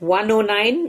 109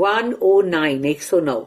109, 109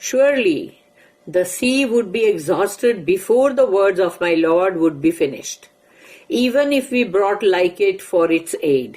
surely the sea would be exhausted before the words of my Lord would be finished, even if we brought like it for its aid.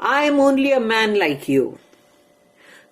I am only a man like you.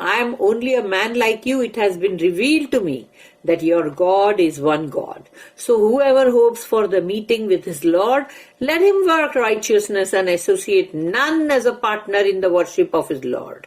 I am only a man like you. It has been revealed to me that your God is one God. So whoever hopes for the meeting with his Lord, let him work righteousness and associate none as a partner in the worship of his Lord.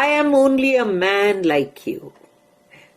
I am only a man like you.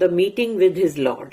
the meeting with his Lord,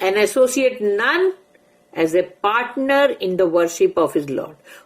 and associate none as a partner in the worship of his Lord,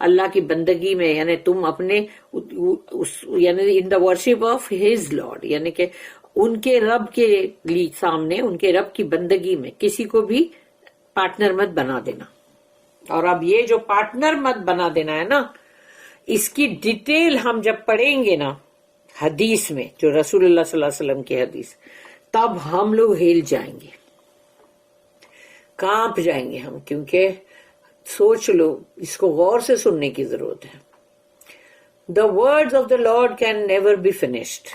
اللہ کی بندگی میں، یعنی تم اپنے یعنی in the worship of his lord, یعنی کہ ان کے رب کے لیے سامنے، ان کے رب کی بندگی میں کسی کو بھی پارٹنر مت بنا دینا. اور اب یہ جو پارٹنر مت بنا دینا ہے نا، اس کی ڈیٹیل ہم جب پڑھیں گے نا حدیث میں، جو رسول اللہ صلی اللہ علیہ وسلم کی حدیث، تب ہم لوگ ہل جائیں گے، کانپ جائیں گے ہم، کیونکہ سوچ لو، اس کو غور سے سننے کی ضرورت ہے. The words of the Lord can never be finished.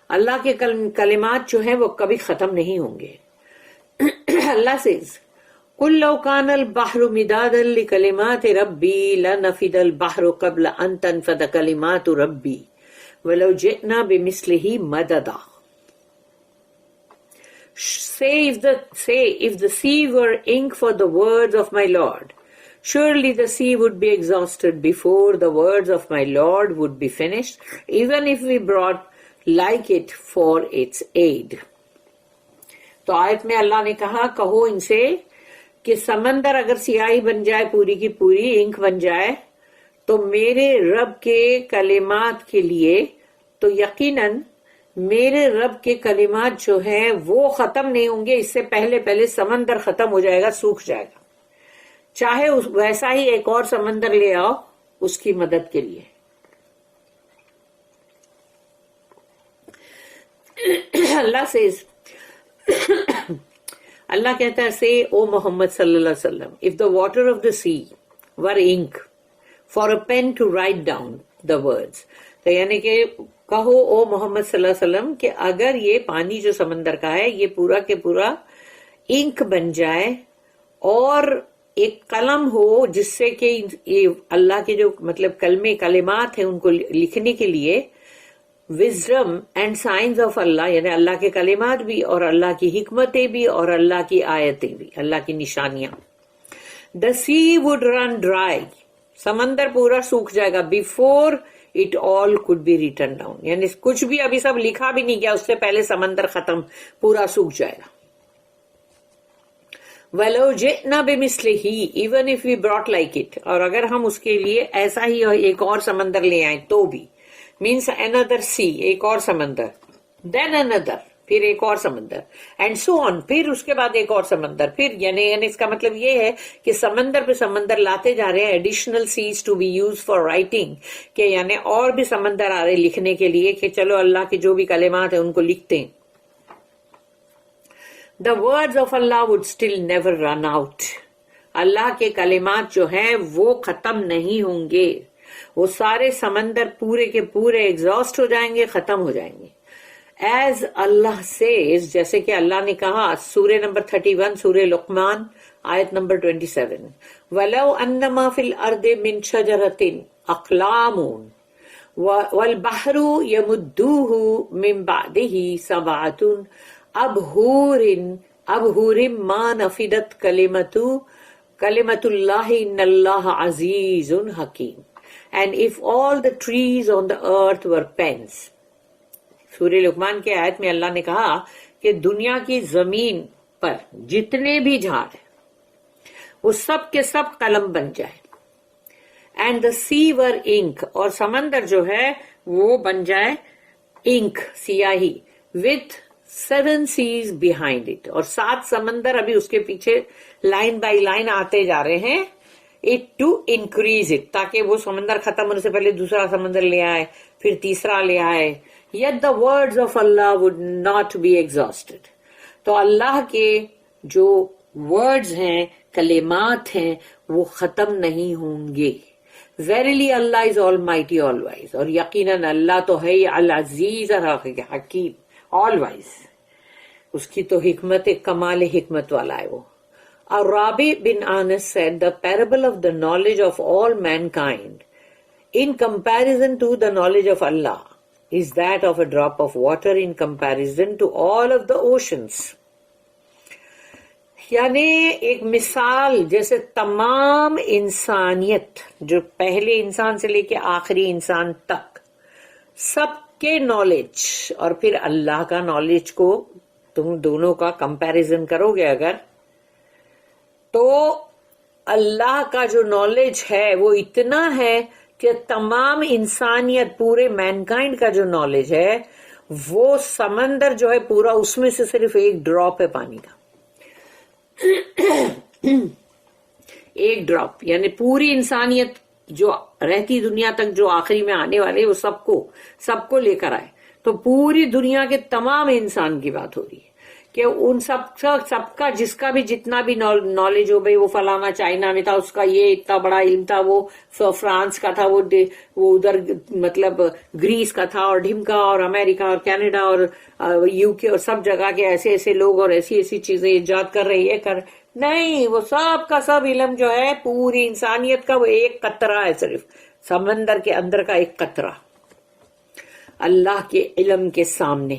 اللہ کے کلمات جو ہیں وہ کبھی ختم نہیں ہوں گے. اللہ says قُلْ لَوْ كَانَ الْبَحْرُ مِدَادًا لِكَلِمَاتِ رَبِّي لَنَفِدَ الْبَحْرُ قَبْلَ أَن تَنفَدَ كَلِمَاتُ رَبِّي وَلَوْ جِئْنَا بِمِثْلِهِ مَدَدًا. Say, if the sea were ink for the words of my Lord, surely the sea would be exhausted before the words of my Lord would be finished, even if we brought like it for its aid. تو آیت میں اللہ نے کہا، کہو ان سے کہ سمندر اگر سیاہی بن جائے، پوری کی پوری انک بن جائے، تو میرے رب کے کلمات کے لیے تو یقیناً میرے رب کے کلمات جو ہیں وہ ختم نہیں ہوں گے، اس سے پہلے پہلے سمندر ختم ہو جائے گا، سوکھ جائے گا. چاہے ویسا ہی ایک اور سمندر لے آؤ اس کی مدد کے لیے. اللہ کہتا ہے، say او محمد صلی اللہ علیہ وسلم, if the water of the sea were ink for a pen to write down the words, تو یعنی کہ کہو او محمد صلی اللہ علیہ وسلم کہ اگر یہ پانی جو سمندر کا ہے یہ پورا کے پورا انک بن جائے اور ایک قلم ہو جس سے کہ یہ اللہ کے جو مطلب کلمات ہیں ان کو لکھنے کے لیے وزڈم اینڈ سائنس آف اللہ، یعنی اللہ کے کلمات بھی اور اللہ کی حکمتیں بھی اور اللہ کی آیتیں بھی، اللہ کی نشانیاں. دا سی وڈ رن ڈرائی، سمندر پورا سوکھ جائے گا. Before it all could be written down, یعنی کچھ بھی ابھی سب لکھا بھی نہیں گیا اس سے پہلے سمندر ختم پورا سوکھ جائے گا. وَلَوْ جِئْنَا بِمِثْلِهِ even if we brought like it، اور اگر ہم اس کے لیے ایسا ہی ایک اور سمندر لے آئیں تو بھی، means another sea، ایک اور سمندر، then another، پھر ایک اور سمندر، and so on، پھر اس کے بعد ایک اور سمندر، پھر یعنی اس کا مطلب یہ ہے کہ سمندر پہ سمندر لاتے جا رہے ہیں، additional seas to be used for writing، کہ یعنی اور بھی سمندر آ رہے لکھنے کے لیے کہ چلو اللہ کے جو بھی کلمات ہیں ان کو لکھتے ہیں. The words of Allah would still never run out. اللہ کے کلمات جو ہیں وہ ختم نہیں ہوں گے، وہ سارے سمندر پورے کے پورے ایگزاسٹ ہو جائیں گے، ختم ہو جائیں گے. As Allah says، جیسے کہ اللہ نے کہا سورہ نمبر 31 سورہ لقمان آیت نمبر 27، وَلَوْ أَنَّمَا فِي الْأَرْضِ مِنْ شَجَرَةٍ أَقْلَامٌ وَالْبَحْرُ يَمُدُّهُ مِنْ بَعْدِهِ سَبْعَةٌ ابہور ما نفدت کلمت اللہ ان اللہ عزیز حکیم. And if all the trees on the earth were pens، سورہ لقمان کے آیت میں اللہ نے کہا کہ دنیا کی زمین پر جتنے بھی جھاڑ ہیں وہ سب کے سب قلم بن جائے. And the sea were ink، اور سمندر جو ہے وہ بن جائے انک، سیاہی، with 7 seas behind it، اور 7 سمندر ابھی اس کے پیچھے لائن بائی لائن آتے جا رہے ہیں، it to increase it، تاکہ وہ سمندر ختم ہونے سے پہلے دوسرا سمندر لے آئے، پھر تیسرا لے آئے. yet the words of Allah would not be exhausted، تو اللہ کے جو words ہیں، کلمات ہیں، وہ ختم نہیں ہوں گے. verily Allah is almighty all wise، اور یقیناً اللہ تو ہے العزیز حکیم، all wise، اس کی تو حکمت کمال حکمت والا ہے وہ. Rabi bin Anas said the parable of the knowledge of all mankind in comparison to the knowledge of Allah is that of a drop of water in comparison to all of the oceans. یعنی ایک مثال جیسے تمام انسانیت، جو پہلے انسان سے لے کے آخری انسان تک، سب کے نالج اور پھر اللہ کا نالج کو تم دونوں کا کمپیریزن کرو گے اگر، تو اللہ کا جو نالج ہے وہ اتنا ہے کہ تمام انسانیت، پورے مینکائنڈ کا جو نالج ہے وہ سمندر جو ہے پورا، اس میں سے صرف ایک ڈراپ ہے پانی کا، ایک ڈراپ، یعنی پوری انسانیت جو رہتی دنیا تک جو آخری میں آنے والے وہ سب کو لے کر آئے، تو پوری دنیا کے تمام انسان کی بات ہو رہی ہے کہ ان سب کا جس کا بھی جتنا بھی نالج ہو، بھائی وہ فلانا چائنا میں تھا، اس کا یہ اتنا بڑا علم تھا، وہ فرانس کا تھا، وہ ادھر مطلب گریس کا تھا، اور ڈھمکا اور امریکہ اور کینیڈا اور یو کے اور سب جگہ کے ایسے ایسے لوگ اور ایسی ایسی چیزیں ایجاد کر رہے ہیں نہیں، وہ سب کا سب علم جو ہے پوری انسانیت کا وہ ایک قطرہ ہے، صرف سمندر کے اندر کا ایک قطرہ اللہ کے علم کے سامنے۔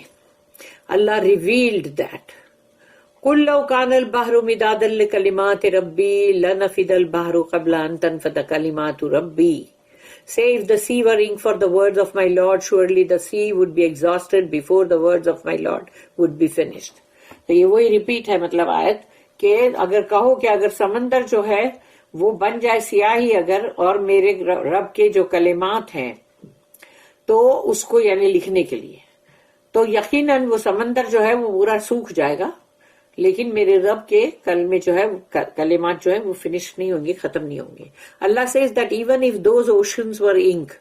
اللہ revealed that قُلْ لَوْ كَانَ الْبَحْرُ مِدَادًا لِكَلِمَاتِ رَبِّي لَنَفِدَ الْبَحْرُ قَبْلَ أَن تَنفَدَ كَلِمَاتُ رَبِّي Say if the sea were ink for the words of my Lord, surely the sea would be exhausted before the words of my Lord would be finished۔ تو یہ وہی ریپیٹ ہے مطلب آیت کہ اگر کہو کہ اگر سمندر جو ہے وہ بن جائے سیاہی اگر، اور میرے رب کے جو کلمات ہیں تو اس کو یعنی لکھنے کے لیے، تو یقیناً وہ سمندر جو ہے وہ پورا سوکھ جائے گا، لیکن میرے رب کے کلمے جو ہے کلمات جو ہے وہ فنش نہیں ہوں گے، ختم نہیں ہوں گے۔ اللہ says that even if those oceans were ink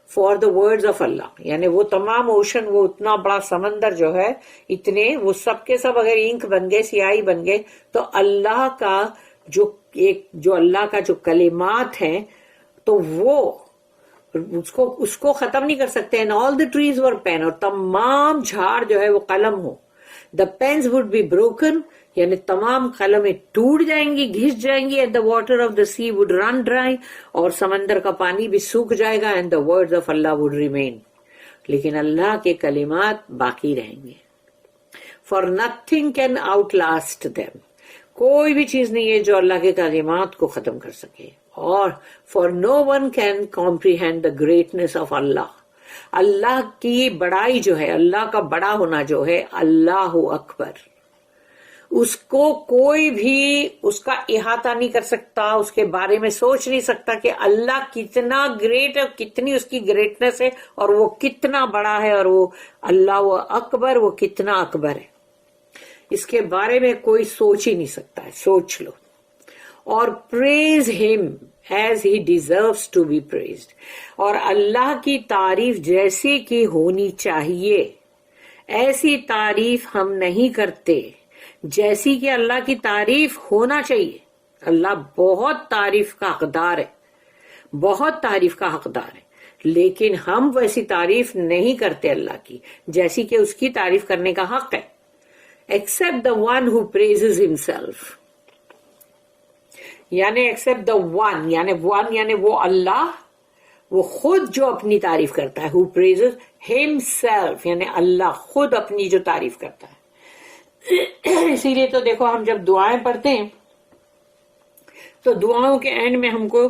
for the words of Allah، یعنی وہ تمام اوشن، وہ اتنا بڑا سمندر جو ہے، اتنے وہ سب کے سب اگر انک بن گئے، سیاہی بن گئے، تو اللہ کا جو اللہ کا جو کلمات ہیں تو وہ اس کو ختم نہیں کر سکتے۔ and all the trees were pen، اور تمام جھاڑ جو ہے وہ قلم ہو۔ the pens would be broken، یعنی تمام قلمیں ٹوٹ جائیں گی، گھس جائیں گی۔ and the water of the sea would run dry، اور سمندر کا پانی بھی سوکھ جائے گا۔ and the words of Allah would remain، لیکن اللہ کے کلمات باقی رہیں گے۔ for nothing can outlast them، کوئی بھی چیز نہیں ہے جو اللہ کے کلمات کو ختم کر سکے۔ اور for no one can comprehend the greatness of Allah، اللہ کی بڑائی جو ہے، اللہ کا بڑا ہونا جو ہے، اللہ اکبر، اس کو کوئی بھی اس کا احاطہ نہیں کر سکتا، اس کے بارے میں سوچ نہیں سکتا کہ اللہ کتنا گریٹ ہے، کتنی اس کی گریٹنس ہے، اور وہ کتنا بڑا ہے، اور وہ اللہ اکبر، وہ کتنا اکبر ہے، اس کے بارے میں کوئی سوچ ہی نہیں سکتا ہے۔ سوچ لو۔ اور praise him as he deserves to be praised، اور اللہ کی تعریف جیسی کی ہونی چاہیے، ایسی تعریف ہم نہیں کرتے جیسی کہ اللہ کی تعریف ہونا چاہیے۔ اللہ بہت تعریف کا حقدار ہے، بہت تعریف کا حقدار ہے، لیکن ہم ویسی تعریف نہیں کرتے اللہ کی جیسی کہ اس کی تعریف کرنے کا حق ہے۔ except the one who praises himself، یعنی except the one یعنی وہ اللہ، وہ خود جو اپنی تعریف کرتا ہے، who praises himself یعنی اللہ خود اپنی جو تعریف کرتا ہے۔ اسی لیے تو دیکھو ہم جب دعائیں پڑھتے ہیں تو دعاؤں کے اینڈ میں ہم کو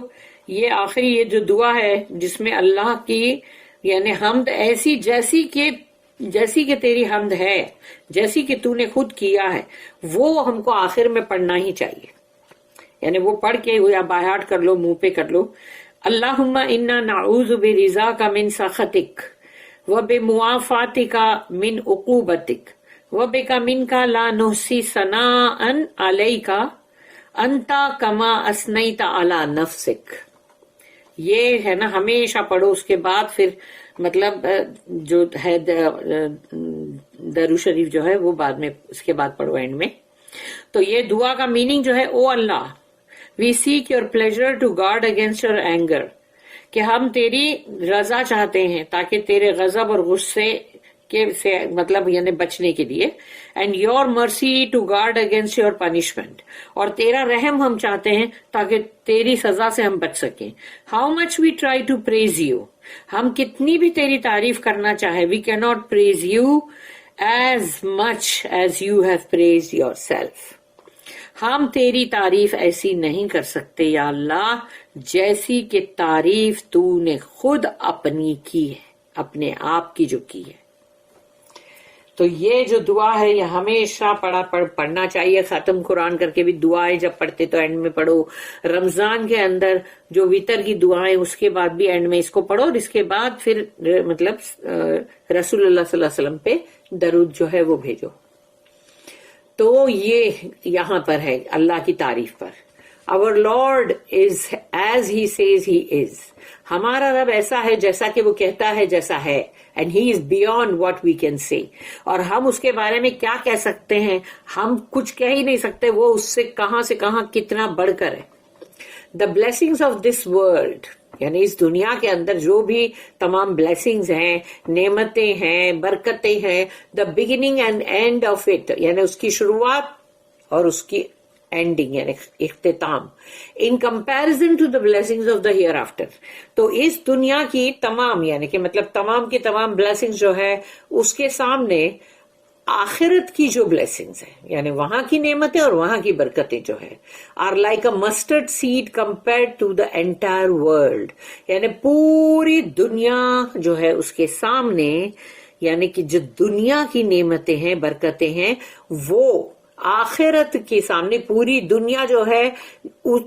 یہ آخری یہ جو دعا ہے جس میں اللہ کی یعنی حمد ایسی جیسی کہ تیری حمد ہے، جیسی کہ تو نے خود کیا ہے، وہ ہم کو آخر میں پڑھنا ہی چاہیے، یعنی وہ پڑھ کے یا بائی ہارٹ کر لو، منہ پہ کر لو۔ اللہم انا نعوذ برضاک من سخطک وبمعافاتک من عقوبتک وبک منک لا نحصی ثناء علیک انت کما اثنیت علی نفسک۔ یہ ہے نا ہمیشہ پڑھو، اس کے بعد پھر مطلب جو ہے درود شریف جو ہے وہ بعد میں اس کے بعد پڑھو اینڈ میں۔ تو یہ دعا کا میننگ جو ہے، O Allah we seek your pleasure to guard against your anger, کہ ہم تیری رضا چاہتے ہیں تاکہ تیرے غضب اور غصے کے سے مطلب یعنی بچنے کے لیے، and your mercy to guard against your punishment, اور تیرا رحم ہم چاہتے ہیں تاکہ تیری سزا سے ہم بچ سکیں۔ How much we try to praise you, ہم کتنی بھی تیری تعریف کرنا چاہے، we can not praise you as much as you have praise yourself, ہم تیری تعریف ایسی نہیں کر سکتے یا اللہ جیسی کہ تعریف تو نے خود اپنی کی ہے، اپنے آپ کی جو کی ہے۔ تو یہ جو دعا ہے یہ ہمیشہ پڑھنا چاہیے. ختم قرآن کر کے بھی دعائیں جب پڑھتے تو اینڈ میں پڑھو. رمضان کے اندر جو وطر کی دعائیں اس کے بعد بھی اینڈ میں اس کو پڑھو, اور اس کے بعد پھر مطلب رسول اللہ صلی اللہ علیہ وسلم پہ درود جو ہے وہ بھیجو. تو یہ یہاں پر ہے اللہ کی تعریف پر. Our Lord is as he says he is. ہمارا رب ایسا ہے جیسا کہ وہ کہتا ہے جیسا ہے. And he is beyond what we can say. اور ہم اس کے بارے میں کیا کہہ سکتے ہیں, ہم کچھ کہہ ہی نہیں سکتے. وہ اس سے کہاں کتنا بڑھ کر ہے. The blessings of this world, یعنی اس دنیا کے اندر جو بھی تمام بلیسنگز ہیں, نعمتیں ہیں, برکتیں ہیں, the beginning and end of it, یعنی اس کی شروعات اور اس کی اینڈنگ یعنی اختتام, in comparison to the blessings of the hereafter. تو اس دنیا کی تمام یعنی کہ مطلب تمام کی تمام بلیسنگز جو ہے اس کے سامنے آخرت کی جو بلیسنگز ہیں یعنی وہاں کی نعمتیں اور وہاں کی برکتیں جو ہے are like a mustard seed compared to the entire world. یعنی پوری دنیا جو ہے اس کے سامنے, یعنی کہ جو دنیا کی نعمتیں ہیں برکتیں ہیں وہ آخرت کے سامنے پوری دنیا جو ہے,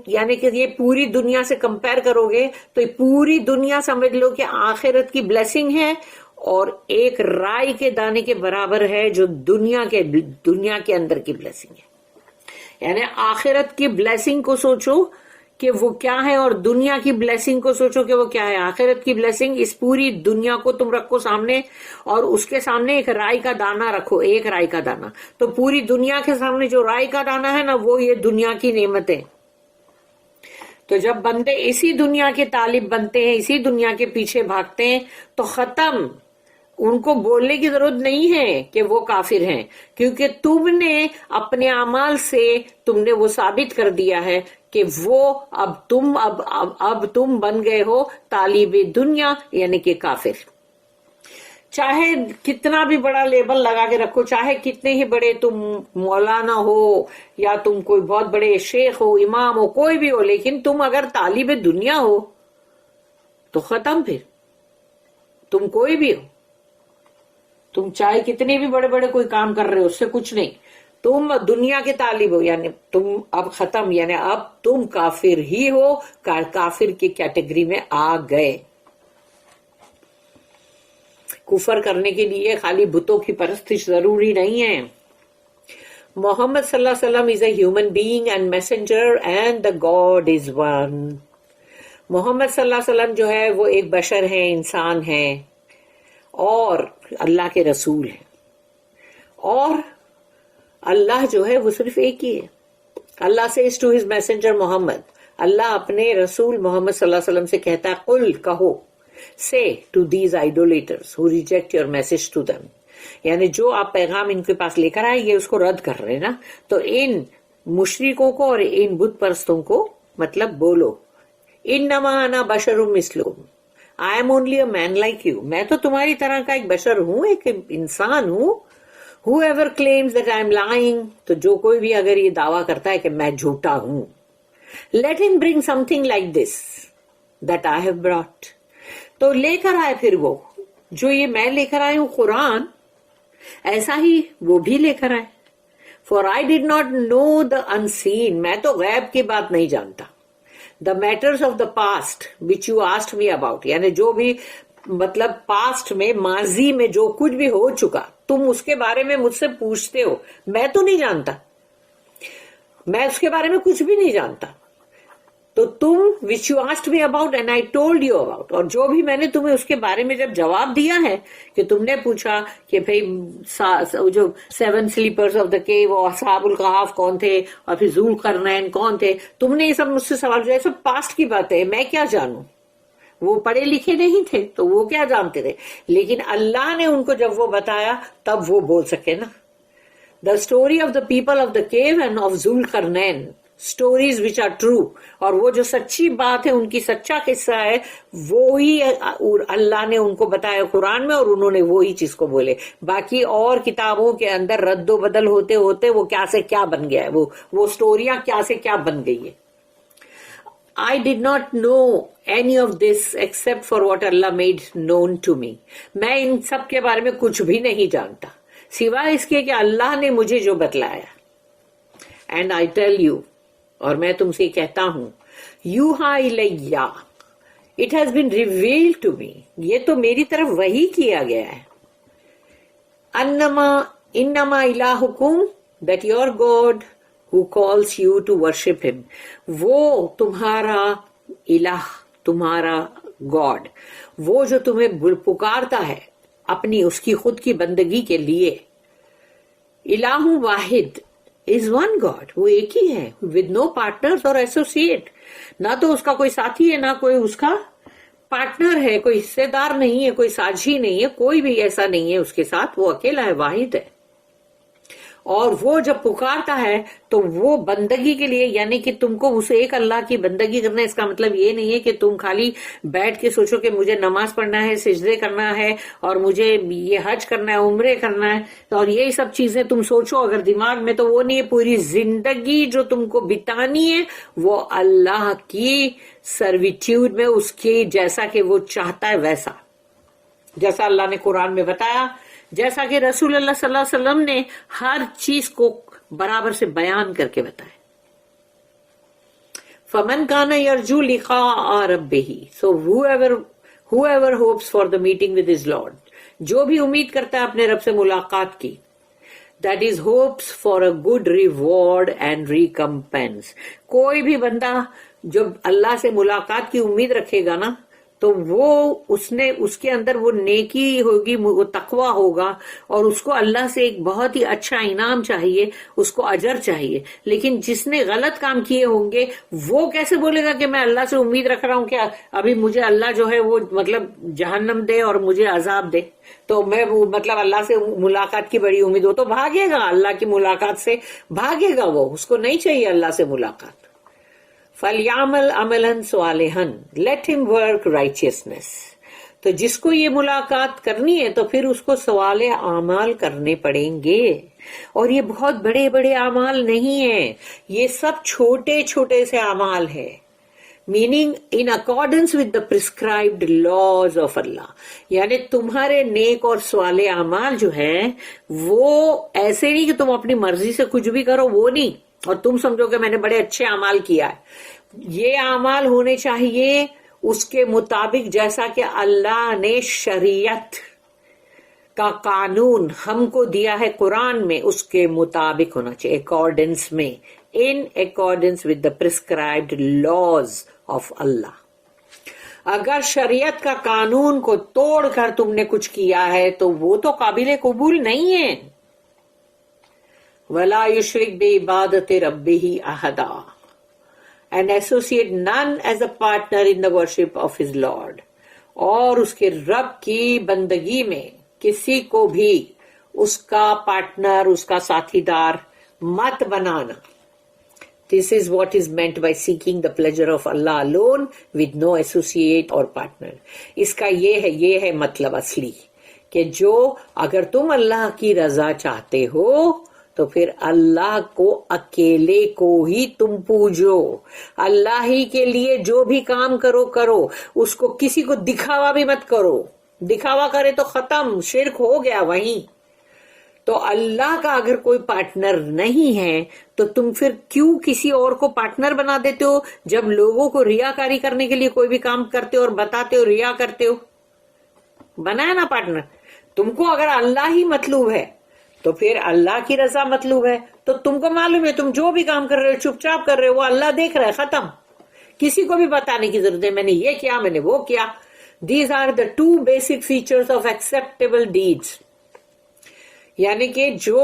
یعنی کہ یہ پوری دنیا سے کمپیئر کرو گے تو پوری دنیا سمجھ لو کہ آخرت کی بلیسنگ ہے اور ایک رائی کے دانے کے برابر ہے جو دنیا کے اندر کی بلیسنگ ہے. یعنی آخرت کی بلیسنگ کو سوچو کہ وہ کیا ہے اور دنیا کی بلیسنگ کو سوچو کہ وہ کیا ہے. آخرت کی بلیسنگ اس پوری دنیا کو تم رکھو سامنے اور اس کے سامنے ایک رائی کا دانہ رکھو, ایک رائی کا دانہ. تو پوری دنیا کے سامنے جو رائی کا دانہ ہے نا وہ یہ دنیا کی نعمتیں. تو جب بندے اسی دنیا کے طالب بنتے ہیں, اسی دنیا کے پیچھے بھاگتے ہیں تو ختم. ان کو بولنے کی ضرورت نہیں ہے کہ وہ کافر ہیں, کیونکہ تم نے اپنے اعمال سے تم نے وہ ثابت کر دیا ہے کہ وہ اب تم بن گئے ہو طالب دنیا یعنی کہ کافر. چاہے کتنا بھی بڑا لیبل لگا کے رکھو, چاہے کتنے ہی بڑے تم مولانا ہو یا تم کوئی بہت بڑے شیخ ہو, امام ہو, کوئی بھی ہو, لیکن تم اگر طالب دنیا ہو تو ختم. پھر تم کوئی بھی ہو, تم چاہے کتنے بھی بڑے بڑے کوئی کام کر رہے ہو, اس سے کچھ نہیں. تم دنیا کے طالب ہو یعنی تم اب ختم, یعنی اب تم کافر ہی ہو, کافر کی کیٹیگری میں آ گئے. کفر کرنے کے لیے خالی بتوں کی پرستش ضروری نہیں ہے. محمد صلی اللہ علیہ وسلم is a human being and messenger and the God is one. محمد صلی اللہ علیہ وسلم جو ہے وہ ایک بشر ہے, انسان ہے اور اللہ کے رسول ہیں. اور اللہ جو ہے وہ صرف ایک ہی ہے. اللہ says to his messenger محمد, اللہ اپنے رسول محمد صلی اللہ علیہ وسلم سے کہتا ہے قل کہو, say to these idolaters who reject your message to them. یعنی جو آپ پیغام ان کے پاس لے کر آئے یہ اس کو رد کر رہے ہیں نا, تو ان مشرکوں کو اور ان بت پرستوں کو مطلب بولو انما انا بشر مثلکم, I am only a man like you. میں تو تمہاری طرح کا ایک بشر ہوں, ایک انسان ہوں. Whoever claims that I am lying, تو جو کوئی بھی اگر یہ دعویٰ کرتا ہے کہ میں جھوٹا ہوں, let him bring something like this that I have brought. تو لے کر آئے پھر وہ جو یہ میں لے کر آئی ہوں قرآن, ایسا ہی وہ بھی لے کر آئے. For I did not know the unseen. میں تو غیب کی بات نہیں جانتا. The matters of the past which you asked me about, یعنی جو بھی مطلب پاسٹ میں ماضی میں جو کچھ بھی ہو چکا تم اس کے بارے میں مجھ سے پوچھتے ہو, میں تو نہیں جانتا, میں اس کے بارے میں کچھ بھی نہیں جانتا. تو تم which you asked me about and I told you about, اور جو بھی میں نے تمہیں اس کے بارے میں جب جواب دیا ہے کہ تم نے پوچھا کہ بھئی جو 7 sleepers of the cave اور اصحاب الکہف کون تھے اور پھر ذوالقرنین کون تھے, تم نے یہ سب مجھ سے سوال کیا, یہ سب پاسٹ کی بات ہے, میں کیا جانوں. وہ پڑھے لکھے نہیں تھے تو وہ کیا جانتے تھے, لیکن اللہ نے ان کو جب وہ بتایا تب وہ بول سکے نا. The story of the people of the cave and of Zulqarnain, stories which are true, اور وہ جو سچی بات ہے ان کی سچا قصہ ہے وہی اللہ نے ان کو بتایا قرآن میں, اور انہوں نے وہی چیز کو بولے. باقی اور کتابوں کے اندر رد و بدل ہوتے ہوتے وہ کیا سے کیا بن گیا ہے, وہ سٹوریاں کیا سے کیا بن گئی ہے. I did not know any of this except for what Allah made known to me. میں ان سب کے بارے میں کچھ بھی نہیں جانتا سوائے اس کے کہ اللہ نے مجھے جو بتلایا. اینڈ آئی ٹیل یو، اور میں تم سے کہتا ہوں، یوحا الیہ، it has been revealed to me, یہ تو میری طرف وحی کیا گیا ہے، انما الہکم، that your God who calls you to worship him، وہ تمہارا الہ، تمہارا گاڈ، وہ جو تمہیں پکارتا ہے اپنی اس کی خود کی بندگی کے لیے. الہ واحد is one God، وہ ایک ہی ہے، with no partners or associate، نہ تو اس کا کوئی ساتھی ہے، نہ کوئی اس کا پارٹنر ہے، کوئی حصے دار نہیں ہے، کوئی سازشی نہیں ہے، کوئی بھی ایسا نہیں ہے اس کے ساتھ، وہ اکیلا ہے، واحد ہے. اور وہ جب پکارتا ہے تو وہ بندگی کے لیے، یعنی کہ تم کو اس ایک اللہ کی بندگی کرنا ہے. اس کا مطلب یہ نہیں ہے کہ تم خالی بیٹھ کے سوچو کہ مجھے نماز پڑھنا ہے، سجدے کرنا ہے، اور مجھے یہ حج کرنا ہے، عمرے کرنا ہے، اور یہی سب چیزیں تم سوچو اگر دماغ میں، تو وہ نہیں ہے. پوری زندگی جو تم کو بتانی ہے وہ اللہ کی سرویٹیوڈ میں، اس کی جیسا کہ وہ چاہتا ہے ویسا، جیسا اللہ نے قرآن میں بتایا، جیسا کہ رسول اللہ صلی اللہ علیہ وسلم نے ہر چیز کو برابر سے بیان کر کے بتایا. فَمَنْ كَانَ يَرْجُو لِقَاءَ رَبِّهِ، so whoever hopes for the meeting with his Lord، جو بھی امید کرتا ہے اپنے رب سے ملاقات کی، that is hopes for a good reward and recompense. کوئی بھی بندہ جو اللہ سے ملاقات کی امید رکھے گا نا، تو وہ اس کے اندر وہ نیکی ہوگی، وہ تقوی ہوگا، اور اس کو اللہ سے ایک بہت ہی اچھا انعام چاہیے، اس کو اجر چاہیے. لیکن جس نے غلط کام کیے ہوں گے وہ کیسے بولے گا کہ میں اللہ سے امید رکھ رہا ہوں کہ ابھی مجھے اللہ جو ہے وہ مطلب جہنم دے اور مجھے عذاب دے، تو میں مطلب اللہ سے ملاقات کی بڑی امید ہو، تو بھاگے گا اللہ کی ملاقات سے، بھاگے گا، وہ اس کو نہیں چاہیے اللہ سے ملاقات. فَلْيَعْمَلْ عَمَلًا صَالِحًا، let him work righteousness. تو جس کو یہ ملاقات کرنی ہے تو پھر اس کو صالح اعمال کرنے پڑیں گے. اور یہ بہت بڑے بڑے اعمال نہیں ہیں، یہ سب چھوٹے چھوٹے سے اعمال ہے. meaning in accordance with the prescribed laws of Allah، یعنی تمہارے نیک اور صالح اعمال جو ہیں وہ ایسے نہیں کہ تم اپنی مرضی سے کچھ بھی کرو، وہ نہیں، اور تم سمجھو کہ میں نے بڑے اچھے اعمال کیا ہے. یہ اعمال ہونے چاہیے اس کے مطابق جیسا کہ اللہ نے شریعت کا قانون ہم کو دیا ہے قرآن میں، اس کے مطابق ہونا چاہیے، اکارڈنس میں، in accordance with the prescribed laws of Allah. اگر شریعت کا قانون کو توڑ کر تم نے کچھ کیا ہے تو وہ تو قابل قبول نہیں ہے. وَلَا يُشْرِكْ بِعِبَادَةِ رَبِّهِ أَحَدًا، and associate none as a partner in the worship of his Lord، اور اس کے رب کی بندگی میں کسی کو بھی اس کا پارٹنر، اس کا ساتھی دار مت بنانا. This is what is meant by seeking the pleasure of Allah alone with no associate or partner. اس کا یہ ہے مطلب اصلی، کہ جو اگر تم اللہ کی رضا چاہتے ہو تو پھر اللہ کو اکیلے کو ہی تم پوجو. اللہ ہی کے لیے جو بھی کام کرو، اس کو کسی کو دکھاوا بھی مت کرو. دکھاوا کرے تو ختم، شرک ہو گیا وہیں. تو اللہ کا اگر کوئی پارٹنر نہیں ہے تو تم پھر کیوں کسی اور کو پارٹنر بنا دیتے ہو؟ جب لوگوں کو ریاکاری کرنے کے لیے کوئی بھی کام کرتے ہو اور بتاتے ہو، ریا کرتے ہو، بنایا نا پارٹنر. تم کو اگر اللہ ہی مطلوب ہے تو پھر اللہ کی رضا مطلوب ہے، تو تم کو معلوم ہے تم جو بھی کام کر رہے ہو چپ چاپ کر رہے ہو، وہ اللہ دیکھ رہا ہے، ختم. کسی کو بھی بتانے کی ضرورت ہے میں نے یہ کیا، میں نے وہ کیا. These are the two basic features of acceptable deeds. یعنی کہ جو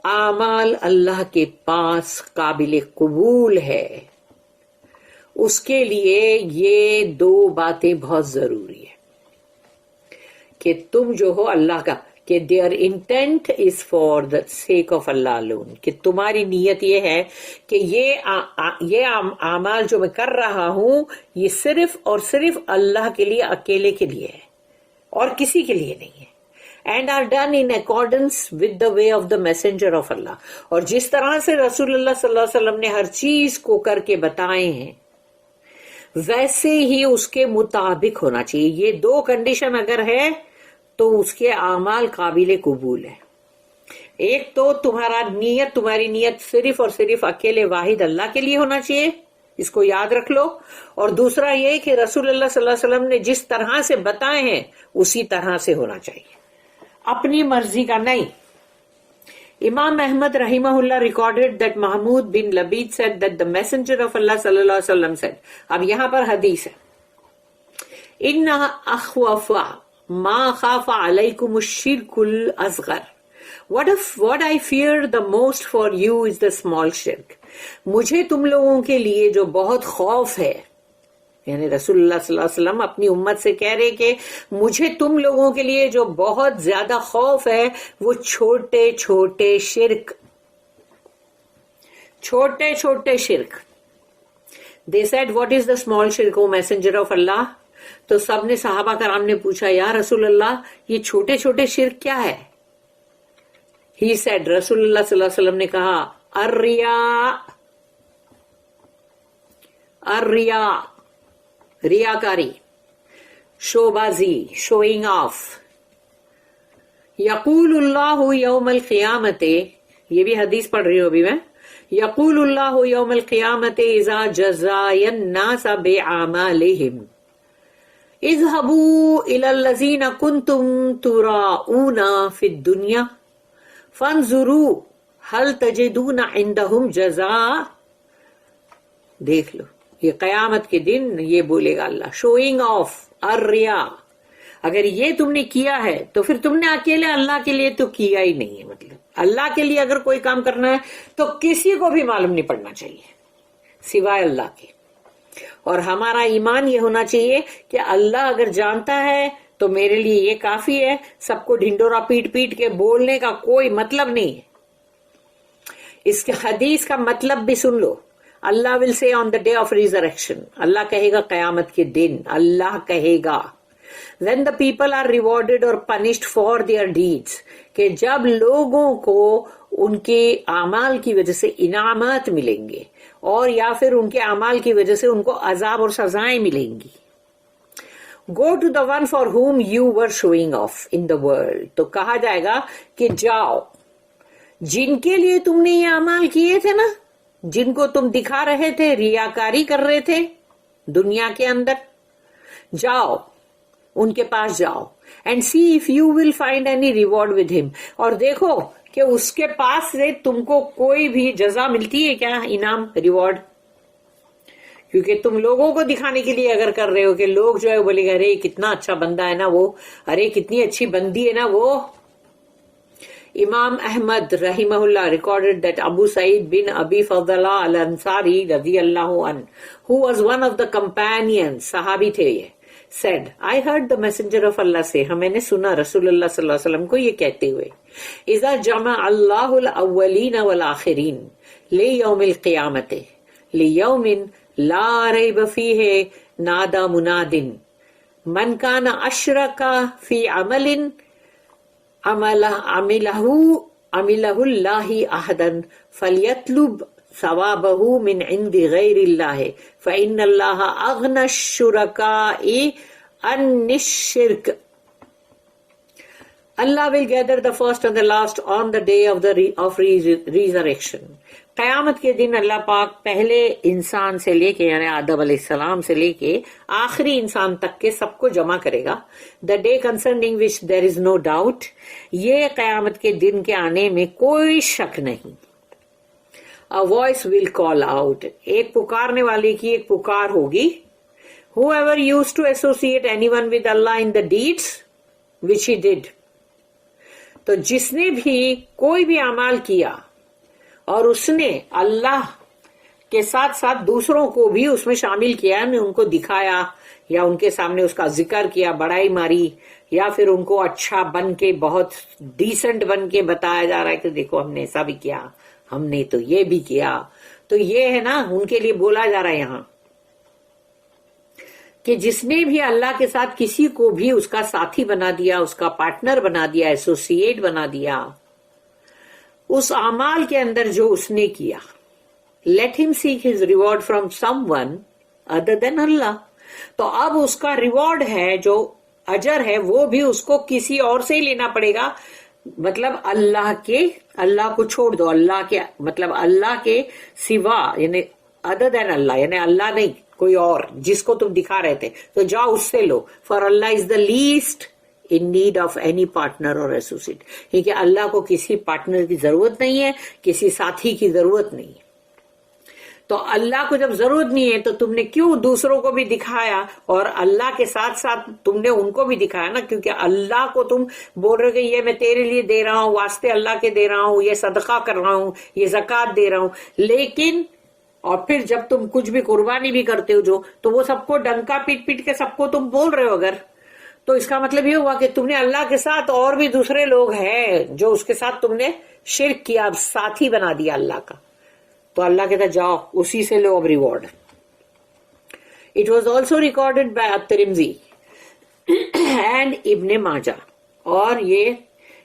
اعمال اللہ کے پاس قابل قبول ہے اس کے لیے یہ دو باتیں بہت ضروری ہے کہ تم جو ہو اللہ کا، کہ their intent is for the sake of Allah alone، کہ تمہاری نیت یہ ہے کہ یہ اعمال جو میں کر رہا ہوں یہ صرف اور صرف اللہ کے لیے، اکیلے کے لیے ہے اور کسی کے لیے نہیں ہے. and are done in accordance with the way of the messenger of Allah، اور جس طرح سے رسول اللہ صلی اللہ علیہ وسلم نے ہر چیز کو کر کے بتائے ہیں ویسے ہی اس کے مطابق ہونا چاہیے. یہ دو کنڈیشن اگر ہے تو اس کے اعمال قابل قبول ہے. ایک تو تمہاری نیت صرف اور صرف اکیلے واحد اللہ کے لیے ہونا چاہیے، اس کو یاد رکھ لو. اور دوسرا یہ کہ رسول اللہ صلی اللہ علیہ وسلم نے جس طرح سے بتائے ہیں اسی طرح سے ہونا چاہیے، اپنی مرضی کا نہیں. امام احمد رحمہ اللہ recorded that Mahmud bin Labid said that the messenger of Allah صلی اللہ علیہ وسلم said. اب یہاں پر حدیث ہے، ان اخوف ما خاف علیکم الشرک الاصغر. What I fear the most for you is the small shirk. مجھے تم لوگوں کے لیے جو بہت خوف ہے، یعنی رسول اللہ صلی اللہ علیہ وسلم اپنی امت سے کہہ رہے کہ مجھے تم لوگوں کے لیے جو بہت زیادہ خوف ہے وہ چھوٹے چھوٹے شرک. چھوٹے چھوٹے شرک. They said, what is the small shirk, O messenger of Allah? تو سب نے صحابہ کرام نے پوچھا، یا رسول اللہ یہ چھوٹے چھوٹے شرک کیا ہے؟ He said, رسول اللہ صلی اللہ علیہ وسلم نے کہا، الریا، ریاکاری، شو بازی، شوئنگ آف. یقول اللہ یوم القیامت، یہ بھی حدیث پڑھ رہی ہوں ابھی میں. یقول اللہ یوم القیامت اذا جزای الناس بأعمالهم اذهبوا الى الذین کنتم تراؤون فی الدنیا فانظروا هل تجدون عندهم جزاء. دیکھ لو، یہ قیامت کے دن یہ بولے گا اللہ، شوئنگ آف، الریا. اگر یہ تم نے کیا ہے تو پھر تم نے اکیلے اللہ کے لیے تو کیا ہی نہیں ہے. مطلب اللہ کے لیے اگر کوئی کام کرنا ہے تو کسی کو بھی معلوم نہیں پڑنا چاہیے سوائے اللہ کے. اور ہمارا ایمان یہ ہونا چاہیے کہ اللہ اگر جانتا ہے تو میرے لیے یہ کافی ہے. سب کو ڈھنڈورا پیٹ پیٹ کے بولنے کا کوئی مطلب نہیں ہے. اس کے حدیث کا مطلب بھی سن لو. اللہ ول سے آن دا ڈے آف ریزریکشن، اللہ کہے گا قیامت کے دن، اللہ کہے گا when the people are rewarded or punished for their deeds، کہ جب لوگوں کو ان کے اعمال کی وجہ سے انعامات ملیں گے اور یا پھر ان کے اعمال کی وجہ سے ان کو عذاب اور سزائیں ملیں گی. go to the one for whom you were showing off in the world، تو کہا جائے گا کہ جاؤ جن کے لیے تم نے یہ اعمال کیے تھے نا، جن کو تم دکھا رہے تھے، ریاکاری کر رہے تھے دنیا کے اندر، جاؤ ان کے پاس جاؤ. And see if you will find any reward with ہم، اور دیکھو کہ اس کے پاس سے تم کو کوئی بھی جزا ملتی ہے کیا، انعام، ریوارڈ. کیونکہ تم لوگوں کو دکھانے کے لیے اگر کر رہے ہو کہ لوگ جو ہے وہ بولے گا ارے کتنا اچھا بندہ ہے نا وہ، ارے کتنی اچھی بندی ہے نا وہ. امام احمد رحمہ اللہ recorded that Abu Sa'id bin Abi Fadlah al-Ansari رضی اللہ عنہ who was one of the companions، صحابی تھے یہ، said I heard the messenger of Allah say، میں نے سنا رسول اللہ صلی اللہ علیہ وسلم کو یہ کہتے ہوئے، اذا جمع اللہ الاولین والآخرین لیوم القیامت لیوم لا ریب فیہ نادا مناد من کان اشرک فی عمل عملہ اللہ احدا فلیطلب ثوابہ من عند غیر اللہ فإن اللہ اغنى الشرکاء عن الشرک. Allah will gather the first and the last on the day of resurrection. قیامت کے دن اللہ پاک پہلے انسان سے لے کے یعنی آدم علیہ السلام سے لے کے آخری انسان تک کے سب کو جمع کرے گا. The day concerning which there is no doubt، یہ قیامت کے دن کے آنے میں کوئی شک نہیں. A voice will call out، ایک پکارنے والے کی ایک پکار ہوگی. Whoever used to associate anyone with Allah in the deeds which he did، تو جس نے بھی کوئی بھی اعمال کیا اور اس نے اللہ کے ساتھ ساتھ دوسروں کو بھی اس میں شامل کیا، نے ان کو دکھایا یا ان کے سامنے اس کا ذکر کیا، بڑائی ماری، یا پھر ان کو اچھا بن کے بہت ڈیسنٹ بن کے بتایا جا رہا ہے کہ دیکھو ہم نے ایسا بھی کیا، ہم نے تو یہ بھی کیا. تو یہ ہے نا ان کے لیے بولا جا رہا ہے یہاں کہ جس نے بھی اللہ کے ساتھ کسی کو بھی اس کا ساتھی بنا دیا، اس کا پارٹنر بنا دیا، ایسوسیٹ بنا دیا اس اعمال کے اندر جو اس نے کیا، let him seek his reward from someone other than Allah. تو اب اس کا ریوارڈ ہے، جو اجر ہے، وہ بھی اس کو کسی اور سے ہی لینا پڑے گا، مطلب اللہ کے اللہ کو چھوڑ دو, اللہ کے مطلب اللہ کے سوا, یعنی ادر دین اللہ, یعنی اللہ نہیں کوئی اور جس کو تم دکھا رہے تھے, تو جاؤ اس سے لو. For Allah is the least in need of any partner اور ایسوسیٹ, کیونکہ اللہ کو کسی پارٹنر کی ضرورت نہیں ہے, کسی ساتھی کی ضرورت نہیں ہے. تو اللہ کو جب ضرورت نہیں ہے تو تم نے کیوں دوسروں کو بھی دکھایا, اور اللہ کے ساتھ ساتھ تم نے ان کو بھی دکھایا نا, کیونکہ اللہ کو تم بول رہے کہ یہ میں تیرے لیے دے رہا ہوں, واسطے اللہ کے دے رہا ہوں, یہ صدقہ کر رہا ہوں, یہ زکوٰۃ دے رہا ہوں. لیکن اور پھر جب تم کچھ بھی قربانی بھی کرتے ہو جو, تو وہ سب کو ڈنکا پیٹ پیٹ کے سب کو تم بول رہے ہو اگر, تو اس کا مطلب یہ ہوا کہ تم نے اللہ کے ساتھ اور بھی دوسرے لوگ ہیں جو اس کے ساتھ تم نے شرک کیا, ساتھی بنا دیا اللہ کا. تو اللہ کہتا جاؤ اسی سے لو اب reward. It was also recorded by al Tirmidhi and Ibn Majah, اور یہ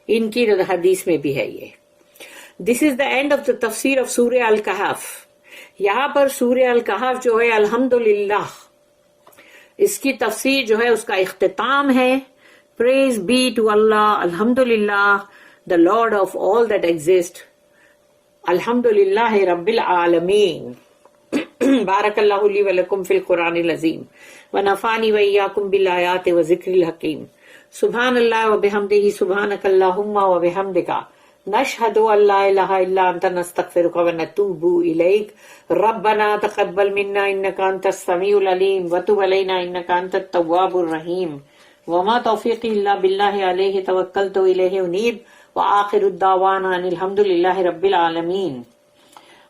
ان کی حدیث میں بھی ہے یہ. دس از دا اینڈ آف دا تفسیر آف سورہ الکہف. یہاں پر سورہ الکہف جو ہے الحمدللہ اس کی تفسیر جو ہے اس کا اختتام ہے. پریز بی ٹو اللہ, الحمدللہ the lord of all that exist, الحمدللہ رب العالمین. بارک اللہ لی ولکم فی القرآن العظیم ونفعنی وإیاکم بالآیات وذکر الحکیم. سبحان اللہ وبحمدہ, سبحانک اللہم وبحمدک, نشہد ان لا الہ الا انت, نستغفرک ونتوب الیک. ربنا تقبل منا انک انت السمیع العلیم وتب علینا انک انت التواب الرحیم. وما توفیقی الا باللہ علیہ توکلت والیہ انیب. وآخر الدعوانا ان الحمد للہ رب العالمین.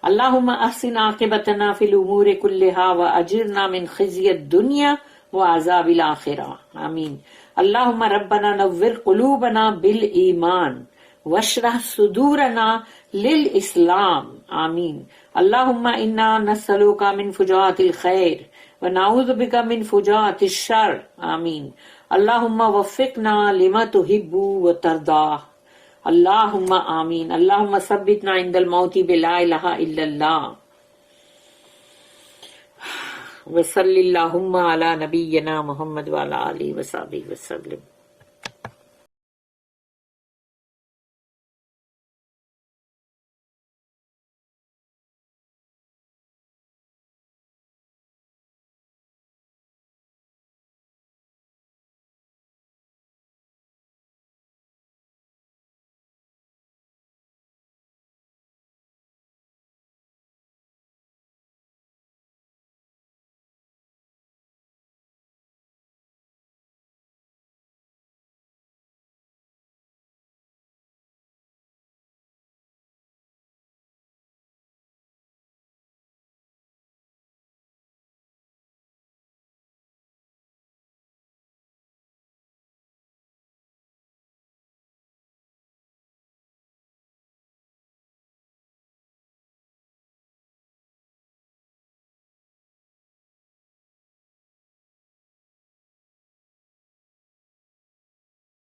اللہم احسن عاقبتنا فی الامور کلہا واجرنا من خزی الدنیا وعذاب الآخرہ. آمین. اللہم ربنا نور قلوبنا بالایمان واشرح صدورنا للاسلام. آمین. اللہم انا نسألک من فجوات الخیر ونعوذ بک من فجوات الشر. آمین. اللہم وفقنا لما تحب وترضى. اللہم آمین. اللہم ثبتنا عند الموت بلا الہ الا اللہ. وصلی اللہم علی نبینا محمد وعلی آلہ وصحبہ وسلم.